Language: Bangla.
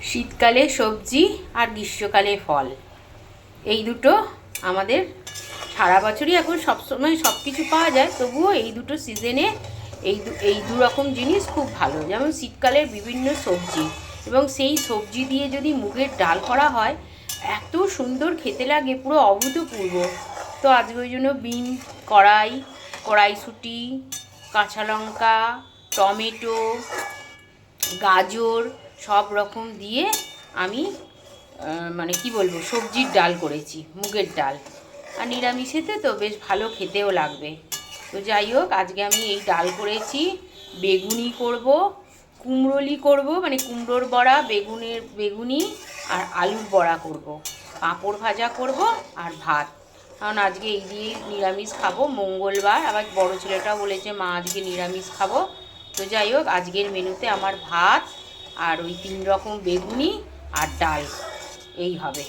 শীতকালে সবজি আর গ্রীষ্মকালে ফল, এই দুটো আমাদের সারা বছরই এখন সবসময় সব কিছু পাওয়া যায়, তবুও এই দুটো সিজনে এই দু রকম জিনিস খুব ভালো। যেমন শীতকালের বিভিন্ন সবজি, এবং সেই সবজি দিয়ে যদি মুগের ডাল করা হয় এত সুন্দর খেতে লাগে, পুরো অভূতপূর্ব। তো আজকে ওই জন্য বিন, কড়াইশুঁটি, কাঁচা লঙ্কা, টমেটো, গাজর সব রকম দিয়ে আমি মানে কি বলবো, সবজির ডাল করেছি, মুগের ডাল। আর নিরামিষেতে তো বেশ ভালো খেতেও লাগবে। তো যাই হোক, আজকে আমি এই ডাল করেছি। বেগুনি করব, কুমড়োলি করব, মানে কুমড়োর বড়া, বেগুনি আর আলুর বড়া করব, পাঁপড় ভাজা করব আর ভাত। কারণ আজকে এই দিয়েই নিরামিষ খাবো, মঙ্গলবার। আবার বড় ছেলেটাও বলেছে মা আজকে নিরামিষ খাবো। তো যাই হোক, আজকের মেনুতে আমার ভাত আর ওই 3 রকম বেগুনি আর ডাল এই হবে।